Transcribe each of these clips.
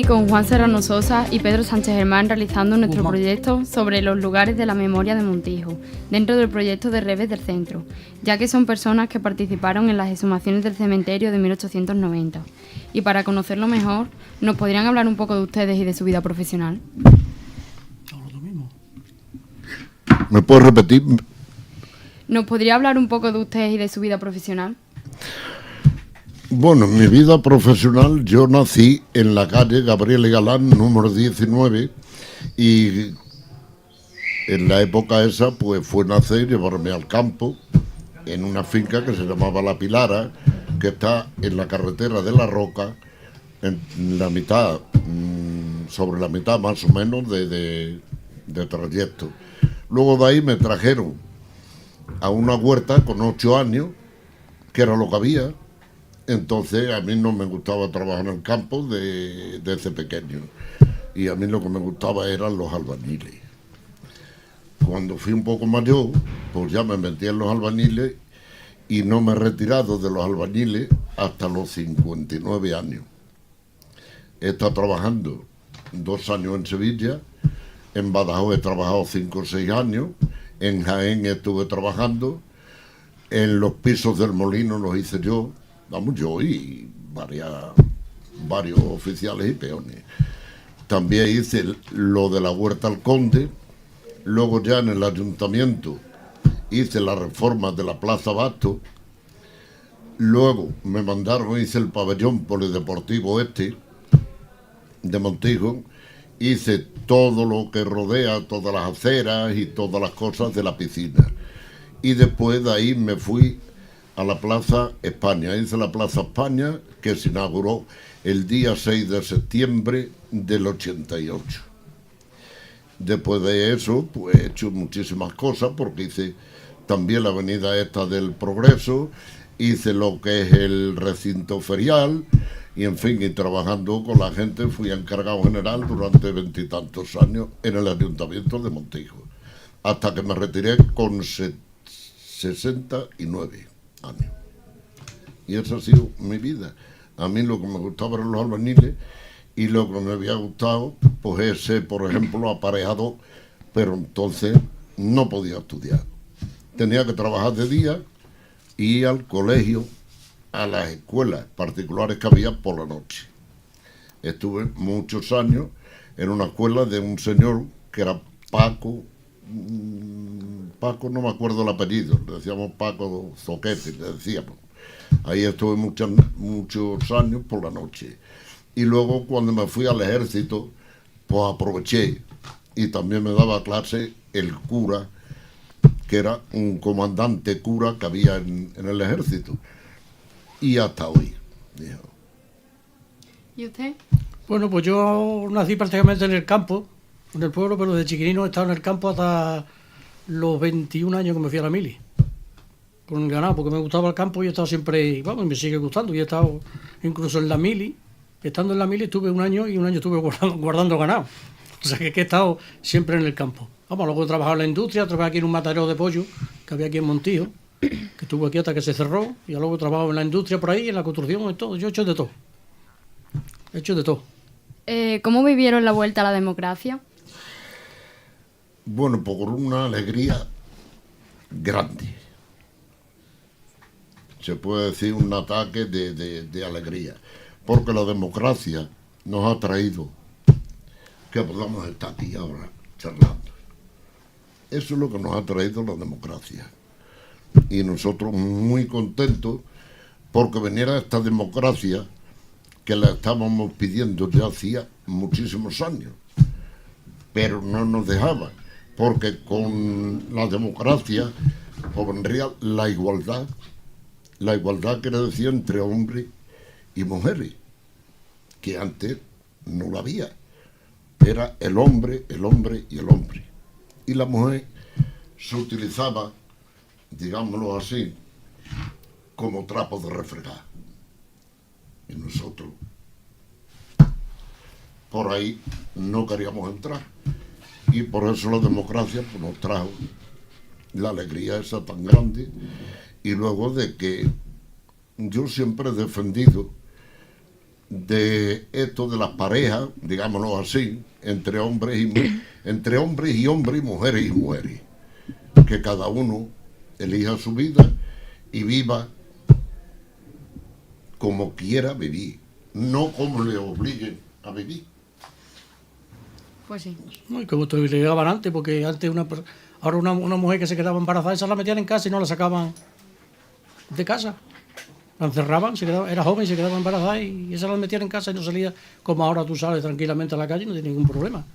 con Juan Serrano Sosa y Pedro Sánchez Germán realizando nuestro proyecto sobre los lugares de la memoria de Montijo, dentro del proyecto de Reves del Centro, ya que son personas que participaron en las exhumaciones del cementerio de 1890. Y para conocerlo mejor, ¿nos podrían hablar un poco de ustedes y de su vida profesional? ¿Me puedes repetir? ¿Nos podría hablar un poco de ustedes y de su vida profesional? Bueno, mi vida profesional, yo nací en la calle Gabriel y Galán, número 19, y en la época esa pues fue nacer y llevarme al campo, en una finca que se llamaba La Pilara, que está en la carretera de La Roca, en la mitad, sobre la mitad más o menos de trayecto. Luego de ahí me trajeron a una huerta con 8 años, que era lo que había. Entonces a mí no me gustaba trabajar en el campo desde pequeño, y a mí lo que me gustaba eran los albañiles. Cuando fui un poco mayor, pues ya me metí en los albañiles y no me he retirado de los albañiles hasta los 59 años. He estado trabajando 2 años en Sevilla, en Badajoz he trabajado 5 o 6 años, en Jaén estuve trabajando, en los pisos del molino los hice yo, yo y varios oficiales y peones. También hice lo de la Huerta al Conde. Luego ya en el ayuntamiento hice la reforma de la Plaza Basto. Luego me mandaron, hice el pabellón polideportivo de Montijo. Hice todo lo que rodea, todas las aceras y todas las cosas de la piscina. Y después de ahí me fui a la Plaza España. Hice la Plaza España, que se inauguró el día 6 de septiembre del 88. Después de eso, pues he hecho muchísimas cosas, porque hice también la avenida esta del Progreso, hice lo que es el recinto ferial, y en fin, y trabajando con la gente, fui encargado general durante 20 y tantos años en el Ayuntamiento de Montijo, hasta que me retiré con 69 años. Y esa ha sido mi vida. A mí lo que me gustaba eran los albañiles, y lo que me había gustado pues es ser, por ejemplo, aparejado, pero entonces no podía estudiar. Tenía que trabajar de día y ir al colegio, a las escuelas particulares que había por la noche. Estuve muchos años en una escuela de un señor que era Paco, no me acuerdo el apellido, le decíamos Paco Zoquete, le decíamos. Ahí estuve muchos años por la noche. Y luego cuando me fui al ejército, pues aproveché, y también me daba clase el cura, que era un comandante cura que había en el ejército. Y hasta hoy. ¿Y usted? Bueno, pues yo nací prácticamente en el campo, en el pueblo, pero de chiquilino he estado en el campo hasta los 21 años que me fui a la mili, con el ganado, porque me gustaba el campo y he estado siempre, vamos, me sigue gustando, y he estado incluso en la mili. Estando en la mili estuve un año estuve guardando ganado. O sea que he estado siempre en el campo. Vamos, luego he trabajado en la industria, trabajé aquí en un matadero de pollo que había aquí en Montijo, que estuvo aquí hasta que se cerró, y luego he trabajado en la industria por ahí, en la construcción, en todo. Yo he hecho de todo. ¿Cómo vivieron la vuelta a la democracia? Bueno, por una alegría grande. Se puede decir un ataque de alegría, porque la democracia nos ha traído que podamos estar aquí ahora charlando. Eso es lo que nos ha traído la democracia. Y nosotros muy contentos porque viniera esta democracia que la estábamos pidiendo ya hacía muchísimos años, pero no nos dejaban, porque con la democracia pues vendría la igualdad quiere decir entre hombres y mujeres, que antes no la había. Era el hombre y el hombre. Y la mujer se utilizaba, digámoslo así, como trapo de refregar. Y nosotros por ahí no queríamos entrar. Y por eso la democracia pues, nos trajo la alegría esa tan grande. Y luego de que yo siempre he defendido de esto de las parejas, digámoslo así, entre hombres y hombres y mujeres y mujeres, que cada uno elija su vida y viva como quiera vivir, no como le obliguen a vivir. Pues sí. No, y como te llegaban antes, porque antes ahora una mujer que se quedaba embarazada, esa la metían en casa y no la sacaban de casa. La encerraban, era joven y se quedaba embarazada y esa la metían en casa y no salía como ahora tú sales tranquilamente a la calle y no tiene ningún problema.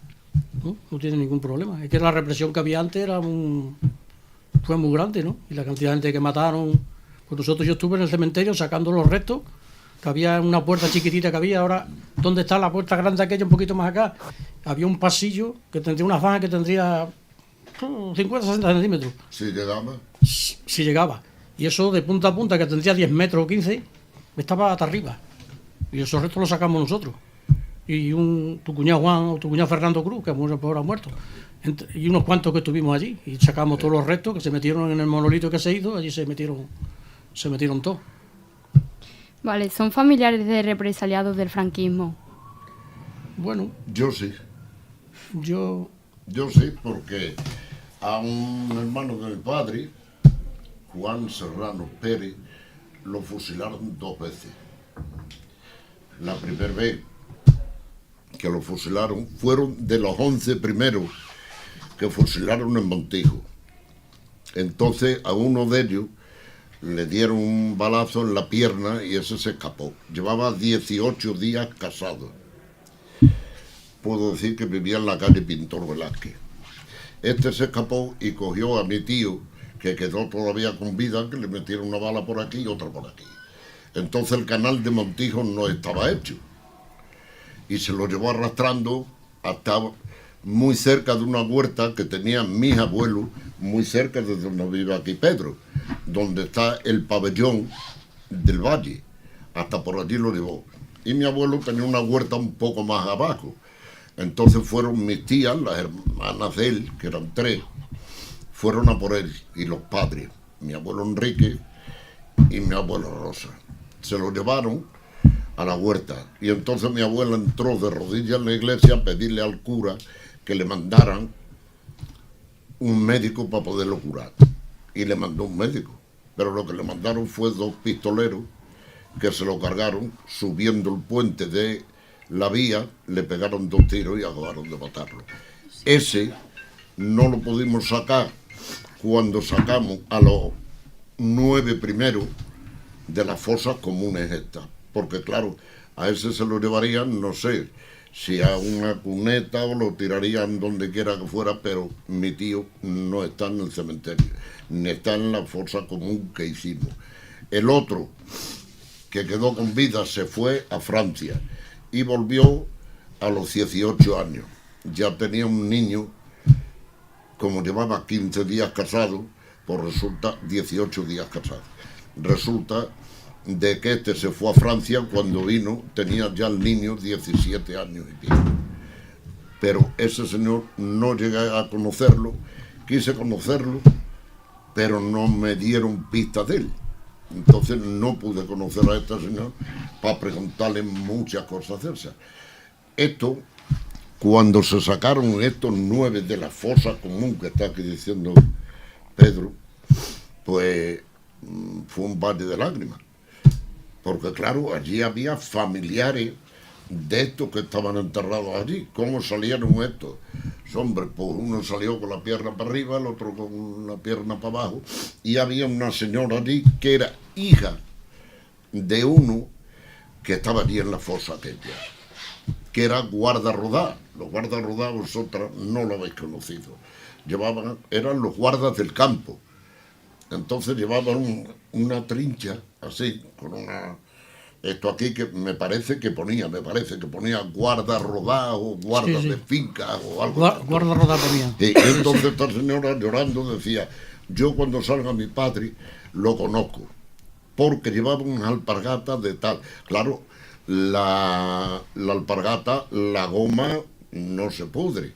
No tiene ningún problema. Es que la represión que había antes fue muy grande, ¿no? Y la cantidad de gente que mataron. Pues yo estuve en el cementerio sacando los restos, que había una puerta chiquitita que había, ahora, ¿dónde está la puerta grande aquella, un poquito más acá? Había un pasillo que tendría una zanja que tendría 50, 60 centímetros. Si llegaba. Si llegaba. Y eso de punta a punta, que tendría 10 metros o 15, estaba hasta arriba. Y esos restos los sacamos nosotros. Y tu cuñado Juan o tu cuñado Fernando Cruz, que ahora ha muerto. Y unos cuantos que estuvimos allí. Y sacamos todos los restos que se metieron en el monolito que se hizo, allí se metieron todos. Vale, ¿son familiares de represaliados del franquismo? Bueno, Yo sí. yo Sí, porque a un hermano de mi padre, Juan Serrano Pérez, lo fusilaron 2 veces. La primera vez que lo fusilaron fueron de los 11 primeros que fusilaron en Montijo. Entonces a uno de ellos le dieron un balazo en la pierna y ese se escapó. Llevaba 18 días casado. Puedo decir que vivía en la calle Pintor Velázquez. Este se escapó y cogió a mi tío, que quedó todavía con vida, que le metieron una bala por aquí y otra por aquí. Entonces el canal de Montijo no estaba hecho. Y se lo llevó arrastrando hasta muy cerca de una huerta que tenían mis abuelos, muy cerca de donde vive aquí Pedro, donde está el pabellón del valle. Hasta por allí lo llevó. Y mi abuelo tenía una huerta un poco más abajo. Entonces fueron mis tías, las hermanas de él, que eran 3, fueron a por él, y los padres, mi abuelo Enrique y mi abuela Rosa. Se lo llevaron a la huerta, y entonces mi abuela entró de rodillas en la iglesia a pedirle al cura que le mandaran un médico para poderlo curar. Y le mandó un médico, pero lo que le mandaron fue 2 pistoleros que se lo cargaron subiendo el puente de la vía, le pegaron 2 tiros y acabaron de matarlo. Ese no lo pudimos sacar cuando sacamos a los 9 primeros de las fosas comunes estas, porque claro, a ese se lo llevarían, no sé, si a una cuneta o lo tirarían donde quiera que fuera, pero mi tío no está en el cementerio, ni está en la fosa común que hicimos. El otro, que quedó con vida, se fue a Francia y volvió a los 18 años. Ya tenía un niño, como llevaba 15 días casado, pues resulta 18 días casado. Resulta de que este se fue a Francia, cuando vino tenía ya el niño 17 años y pico. Pero ese señor no llegué a conocerlo, quise conocerlo, pero no me dieron pista de él. Entonces no pude conocer a este señor para preguntarle muchas cosas de esas. Esto, cuando se sacaron estos 9 de la fosa común que está aquí diciendo Pedro, pues fue un valle de lágrimas. Porque claro, allí había familiares de estos que estaban enterrados allí. ¿Cómo salieron estos? Hombre, pues uno salió con la pierna para arriba, el otro con la pierna para abajo, y había una señora allí que era hija de uno que estaba allí en la fosa aquella, que era guardarrodá. Los guardarrodá vosotras no lo habéis conocido. Eran los guardas del campo. Entonces llevaban una trincha así, con una... Esto aquí que me parece que ponía guarda rodá o guarda de finca o algo. Guarda rodá ponía. Y entonces esta señora llorando decía, yo cuando salga mi padre lo conozco, porque llevaba unas alpargatas de tal. Claro, la alpargata, la goma no se pudre.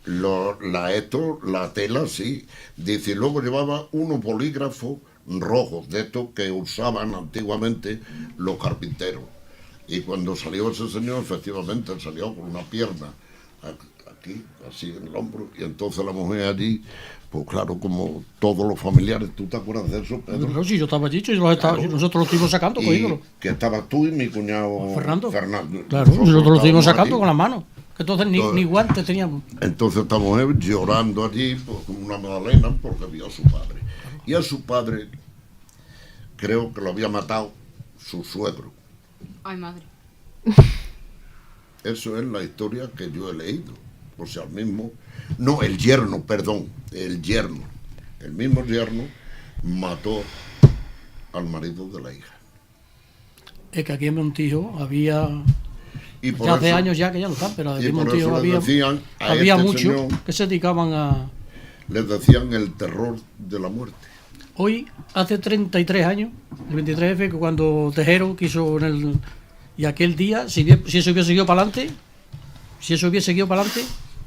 La tela sí. Dice, y luego llevaba unos bolígrafos rojos, de estos que usaban antiguamente los carpinteros. Y cuando salió ese señor, efectivamente, salió con una pierna aquí, así en el hombro, y entonces la mujer allí, pues claro, como todos los familiares, ¿tú te acuerdas de eso, Pedro? Pero si yo estaba allí, nosotros lo estuvimos sacando, Y cogiéndolo. que estabas tú y mi cuñado Fernando. Fernando. Claro, nosotros lo estuvimos estábamos sacando allí. con las manos. Que entonces ni guantes teníamos. Entonces esta mujer llorando allí, pues, como una magdalena, porque vio a su padre. Y a su padre, creo que lo había matado su suegro. Ay, madre. Eso es la historia que yo he leído. O sea, el mismo... No, el yerno, perdón. El yerno. El mismo yerno mató al marido de la hija. Es que aquí en Montijo había... Y por Ya hace eso- años ya que ya no están, pero aquí y en por Montijo eso le había, decían a había este muchos señor- que se dedicaban a... Les decían el terror de la muerte. Hoy, hace 33 años, el 23F, que cuando Tejero quiso en el... Y aquel día, si eso hubiese seguido para adelante,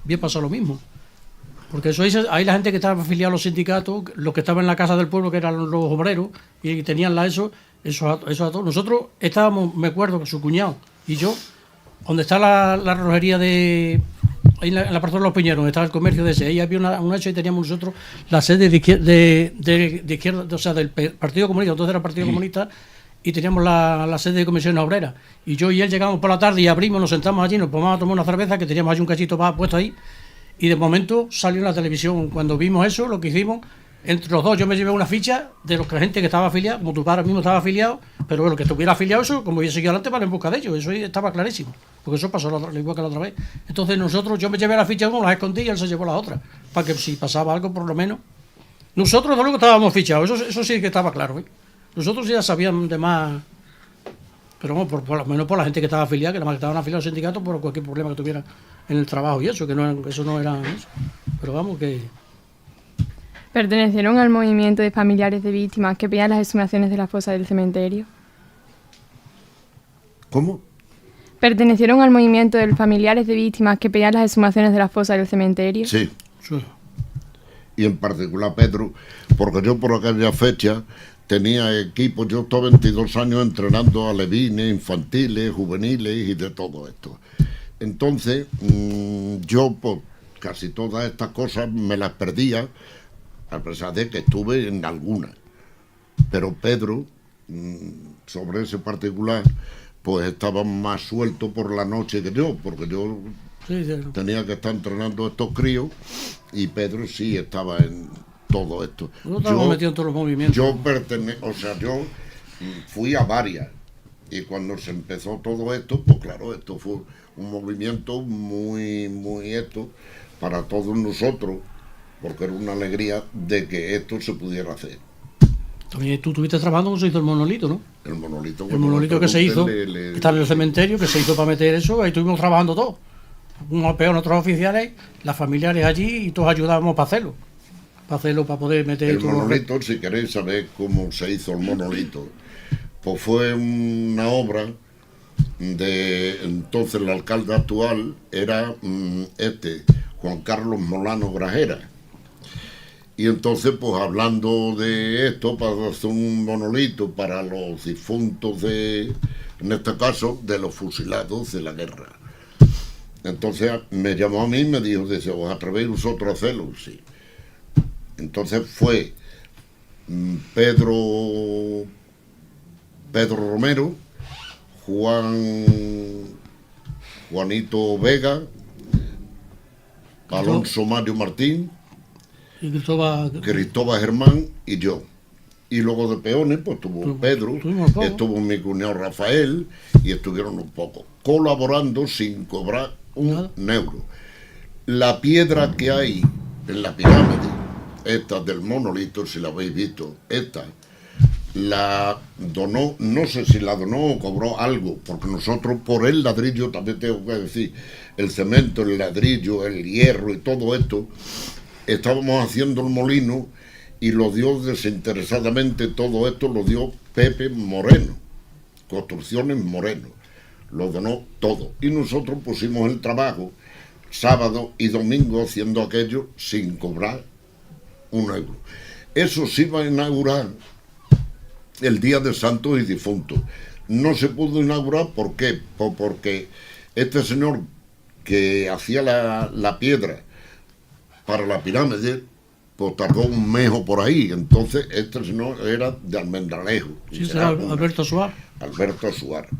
hubiese pasado lo mismo. Porque eso ahí la gente que estaba afiliada a los sindicatos, los que estaban en la casa del pueblo, que eran los obreros, y tenían eso a todos. Nosotros estábamos, me acuerdo, que su cuñado y yo, donde está la relojería de... Ahí en la parte de los Piñeros, donde estaba el comercio de ese, ahí había un hecho y teníamos nosotros la sede de izquierda, o sea, del Partido Comunista, entonces era el Partido Comunista, y teníamos la sede de comisiones obreras. Y yo y él llegamos por la tarde y abrimos, nos sentamos allí, nos pomamos a tomar una cerveza, que teníamos allí un cachito puesto ahí, y de momento salió en la televisión. Cuando vimos eso, lo que hicimos, entre los dos, yo me llevé una ficha de los que gente que estaba afiliada, como tu padre mismo estaba afiliado, pero bueno, que estuviera afiliado eso, como hubiese seguido adelante para en busca de ellos, eso estaba clarísimo, porque eso pasó igual que la otra vez. Entonces yo me llevé la ficha de uno, la escondí y él se llevó la otra, para que si pasaba algo, por lo menos. Nosotros de luego estábamos fichados, eso sí que estaba claro, ¿eh? Nosotros ya sabíamos de más, pero bueno, por lo menos por la gente que estaba afiliada, que nada más estaban afiliados al sindicato por cualquier problema que tuviera en el trabajo y eso, eso no era eso. Pero vamos, que... ¿Pertenecieron al movimiento de familiares de víctimas que pedían las exhumaciones de las fosas del cementerio? ¿Cómo? ¿Pertenecieron al movimiento de familiares de víctimas que pedían las exhumaciones de las fosas del cementerio? Sí. Sí. Y en particular Pedro, porque yo por aquella fecha tenía equipo, yo estaba 22 años entrenando alevines, infantiles, juveniles y de todo esto. Entonces, yo por casi todas estas cosas me las perdía, a pesar de que estuve en algunas. Pero Pedro, sobre ese particular, pues estaba más suelto por la noche que yo, porque yo Sí. tenía que estar entrenando a estos críos y Pedro sí estaba en todo esto. Nosotros estábamos metidos en todos los movimientos. Yo fui a varias y cuando se empezó todo esto, pues claro, esto fue un movimiento muy para todos nosotros, porque era una alegría de que esto se pudiera hacer. También tú estuviste trabajando cuando se hizo el monolito, ¿no? El monolito, El monolito que se hizo, que está en el cementerio, que se hizo para meter eso, ahí estuvimos trabajando todos. Unos peor, otros oficiales, las familiares allí, y todos ayudábamos para hacerlo, para poder meter El todo. monolito, si queréis saber cómo se hizo el monolito, pues fue una obra de entonces el alcalde actual era Juan Carlos Molano Grajera. Y entonces, pues hablando de esto, para hacer un monolito para los difuntos en este caso, de los fusilados de la guerra. Entonces me llamó a mí y me dijo, dice, ¿os atrevéis vosotros a hacerlo? Sí. Entonces fue Pedro Romero, Juanito Vega, Alonso Mario Martín, Y Cristóbal Germán y yo. Y luego de peones, pues estuvo Pedro, estuvo mi cuñado Rafael y estuvieron un poco colaborando sin cobrar un euro. La piedra que hay en la pirámide, esta del monolito, si la habéis visto, esta la donó, no sé si la donó o cobró algo, porque nosotros por el ladrillo, también tengo que decir, el cemento, el ladrillo, el hierro y todo esto, estábamos haciendo el molino y lo dio desinteresadamente, todo esto lo dio Pepe Moreno, Construcciones Moreno, lo donó todo. Y nosotros pusimos el trabajo sábado y domingo haciendo aquello sin cobrar un euro. Eso se iba a inaugurar el Día de Santos y Difuntos. no se pudo inaugurar. ¿Por qué? Porque este señor que hacía la piedra para la pirámide, pues tardó un mes o por ahí. Entonces este señor era de Almendralejo. Sí, será Alberto Suárez. Alberto Suárez.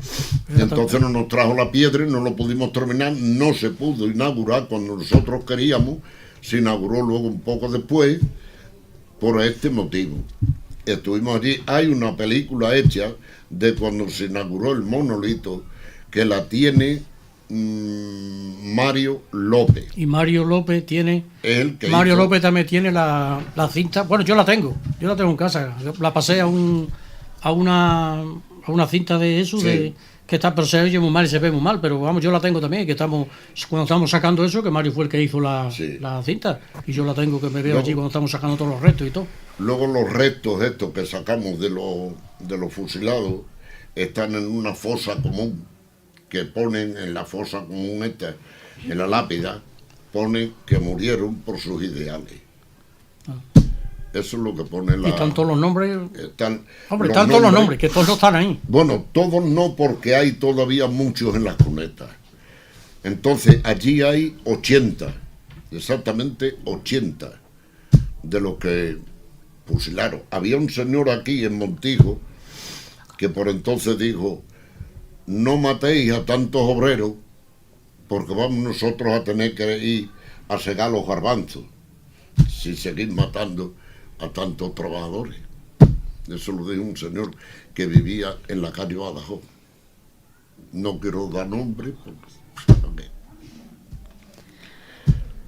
Entonces no nos trajo la piedra y no lo pudimos terminar, no se pudo inaugurar cuando nosotros queríamos, se inauguró luego un poco después por este motivo. Estuvimos allí, hay una película hecha de cuando se inauguró el monolito que la tiene Mario López. Y Mario López tiene... Mario López también tiene la cinta. Bueno, yo la tengo en casa. La pasé a una cinta de eso, Sí. que está, pero se oye muy mal y se ve muy mal, pero vamos, yo la tengo también, cuando estamos sacando eso, que Mario fue el que hizo la cinta, y yo la tengo, que me veo allí cuando estamos sacando todos los restos y todo. Luego los restos estos que sacamos de los fusilados están en una fosa común, que ponen en la fosa común esta, en la lápida, ponen que murieron por sus ideales. Eso es lo que pone la... Y están todos los nombres... Están todos los nombres, que todos no están ahí. Bueno, todos no, porque hay todavía muchos en las cunetas. Entonces, allí hay 80, exactamente 80, de los que fusilaron. Había un señor aquí en Montijo que por entonces dijo: no matéis a tantos obreros porque vamos nosotros a tener que ir a segar los garbanzos si seguís matando a tantos trabajadores. Eso lo dijo un señor que vivía en la calle Badajoz. No quiero dar nombre porque...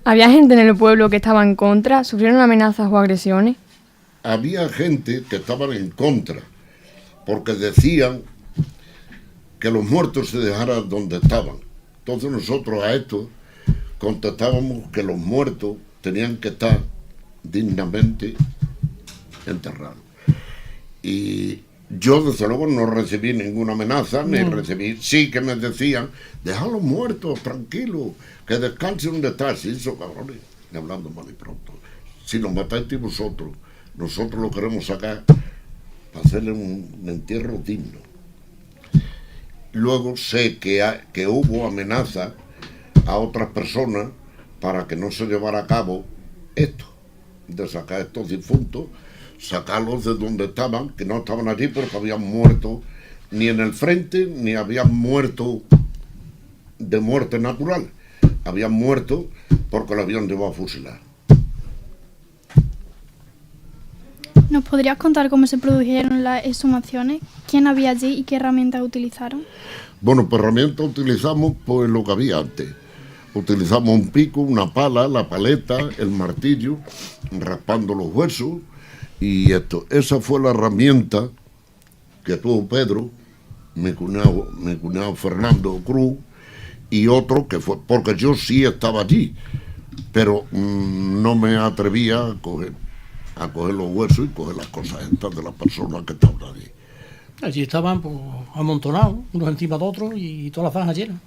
¿Había gente en el pueblo que estaba en contra? ¿Sufrieron amenazas o agresiones? Había gente que estaban en contra, porque decían que los muertos se dejaran donde estaban. Entonces nosotros a esto contestábamos que los muertos tenían que estar dignamente enterrados. Y yo desde luego no recibí ninguna amenaza, ni recibí, sí que me decían: dejadlos muertos, tranquilos, que descansen donde están. Si eso, cabrones, hablando mal y pronto, si los matáis vosotros, nosotros lo queremos sacar para hacerle un entierro digno. Luego sé que hubo amenaza a otras personas para que no se llevara a cabo esto, de sacar a estos difuntos, sacarlos de donde estaban, que no estaban allí porque habían muerto ni en el frente, ni habían muerto de muerte natural, habían muerto porque lo habían llevado a fusilar. ¿Nos podrías contar cómo se produjeron las exhumaciones? ¿Quién había allí y qué herramientas utilizaron? Bueno, pues herramientas utilizamos pues lo que había antes. Utilizamos un pico, una pala, la paleta, el martillo, raspando los huesos y esto. Esa fue la herramienta que tuvo Pedro, mi cuñado Fernando Cruz, y otro que fue, porque yo sí estaba allí, pero no me atrevía a coger los huesos y coger las cosas estas de las personas que estaban allí. Allí estaban pues, amontonados, unos encima de otros y todas las zanjas llenas.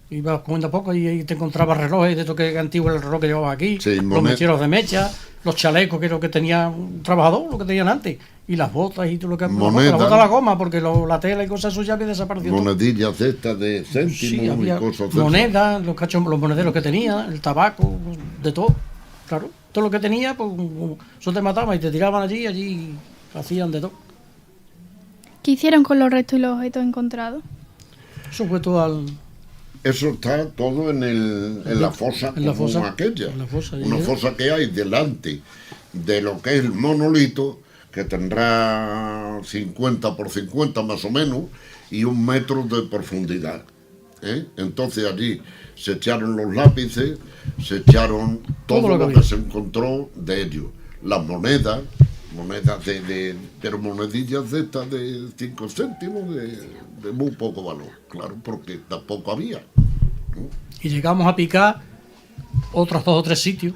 Ibas comiendo poco y te encontrabas relojes de esto que antiguo el reloj que llevaba aquí, sí, los mecheros de mecha, los chalecos que es lo que tenía un trabajador, lo que tenían antes, y las botas y todo lo que... Las botas la goma, porque la tela y cosas eso ya había desaparecido. Monedillas estas de céntimos sí, y cosas así. Monedas, los monederos que tenía, el tabaco, de todo, claro. Todo lo que tenía, pues eso te mataba y te tiraban allí hacían de todo. ¿Qué hicieron con los restos y los objetos encontrados? Eso fue todo al... Eso está todo en la fosa común aquella. Una fosa que hay delante de lo que es el monolito, que tendrá 50 por 50 más o menos, y 1 metro de profundidad. Entonces allí se echaron los lápices, se echaron todo lo que se encontró de ellos. Las monedas pero monedillas de estas de 5 céntimos de muy poco valor, claro, porque tampoco había. Y llegamos a picar otros 2 o 3 sitios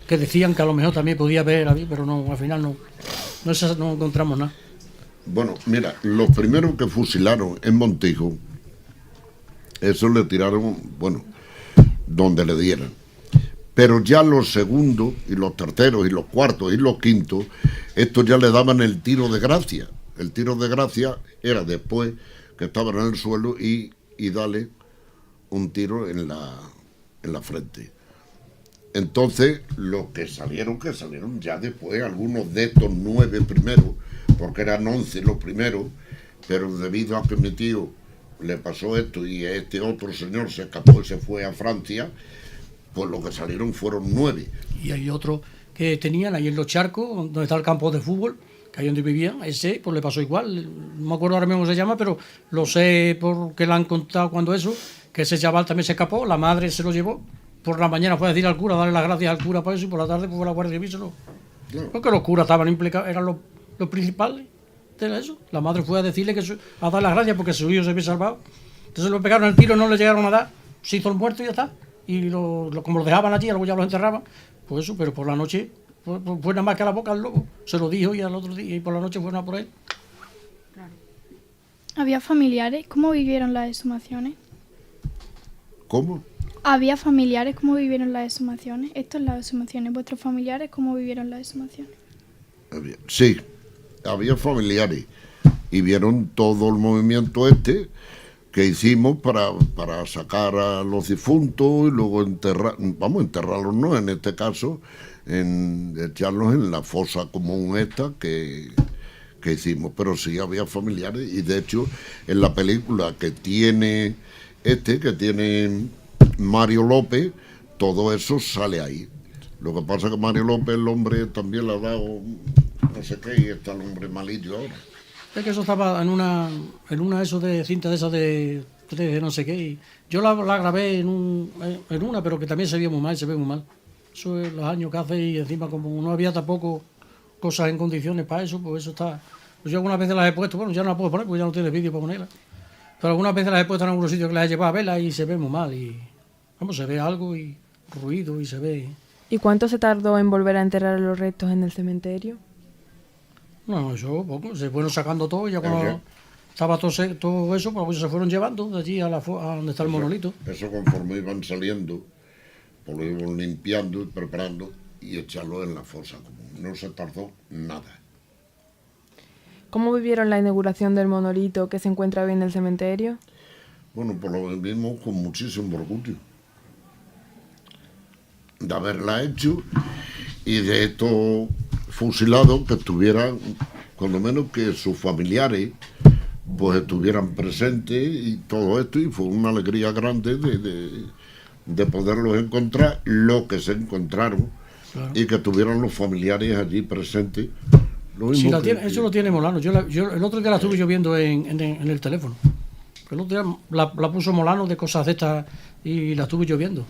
que decían que a lo mejor también podía haber, pero no, al final no encontramos nada. Bueno, mira, los primeros que fusilaron en Montijo, eso le tiraron, bueno, donde le dieran. Pero ya los segundos, y los terceros, y los cuartos, y los quintos, estos ya le daban el tiro de gracia. El tiro de gracia era después que estaban en el suelo y darle un tiro en la frente. Entonces, los que salieron ya después, algunos de estos 9 primeros, porque eran 11 los primeros, pero debido a que mi tío le pasó esto y este otro señor se escapó y se fue a Francia, pues los que salieron fueron 9. Y hay otro que tenían ahí en los charcos, donde está el campo de fútbol, que ahí donde vivían, ese pues le pasó igual. No me acuerdo ahora mismo cómo se llama, pero lo sé porque le han contado cuando eso, que ese chaval también se escapó, la madre se lo llevó, por la mañana fue a decir al cura, darle las gracias al cura por eso, y por la tarde pues fue a la Guardia Civil, Claro. porque los curas estaban implicados, eran los principales de eso. La madre fue a decirle a dar las gracias porque su hijo se había salvado. Entonces lo pegaron el tiro, no le llegaron a dar, se hizo el muerto y ya está. Y como lo dejaban allí, luego ya los enterraban, pues eso, pero por la noche fue nada más que a la boca al lobo, se lo dijo y al otro día, y por la noche fueron a por él. ¿Había familiares? ¿Cómo vivieron las exhumaciones? ¿Cómo? ¿Había familiares? ¿Cómo vivieron las exhumaciones? Esto es las exhumaciones. ¿Vuestros familiares cómo vivieron las exhumaciones? Sí, había familiares y vieron todo el movimiento que hicimos para sacar a los difuntos y luego enterrarlos, no, en este caso, echarlos en la fosa común que hicimos, pero sí había familiares y de hecho en la película que tiene Mario López, todo eso sale ahí. Lo que pasa es que Mario López, el hombre, también le ha dado no sé qué y está el hombre malillo ahora. Es que eso estaba en una eso de cinta de esas de no sé qué, y yo la grabé en una, pero que también se ve muy mal. Eso es los años que hace y encima como no había tampoco cosas en condiciones para eso, pues eso está. Pues yo algunas veces las he puesto, bueno, ya no las puedo poner porque ya no tiene vídeo para ponerlas, pero algunas veces las he puesto en algunos sitios que las he llevado a verlas y se ve muy mal y vamos, se ve algo y ruido y se ve. ¿Y cuánto se tardó en volver a enterrar los restos en el cementerio? No, eso poco, se fueron sacando todo y ya cuando estaba todo eso, pues se fueron llevando de allí a donde está el monolito. Eso conforme iban saliendo, pues lo iban limpiando y preparando y echarlo en la fosa común. No se tardó nada. ¿Cómo vivieron la inauguración del monolito que se encuentra hoy en el cementerio? Bueno, pues lo vivimos con muchísimo orgullo de haberla hecho y de estos fusilados que estuvieran, cuando menos que sus familiares pues estuvieran presentes y todo esto, y fue una alegría grande de poderlos encontrar, lo que se encontraron, claro. Y que tuvieran los familiares allí presentes. Sí, eso lo tiene Molano. Yo el otro día la estuve yo viendo en el teléfono. El otro día la puso Molano de cosas de estas y la estuve yo viendo.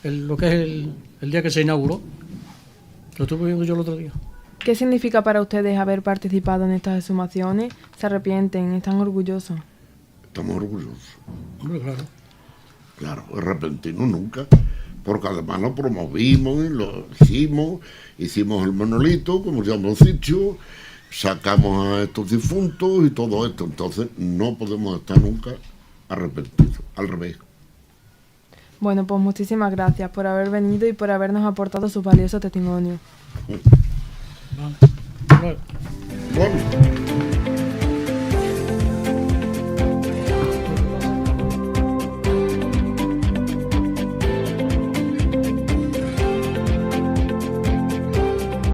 Lo que es el día que se inauguró. Lo estuve viendo yo el otro día. ¿Qué significa para ustedes haber participado en estas exhumaciones? ¿Se arrepienten? ¿Están orgullosos? Estamos orgullosos. Hombre, claro. Claro, repentino nunca. Porque además lo promovimos y lo hicimos el monolito, como ya hemos dicho, sacamos a estos difuntos y todo esto. Entonces no podemos estar nunca arrepentidos, al revés. Bueno, pues muchísimas gracias por haber venido y por habernos aportado su valioso testimonio. Vale. Bueno.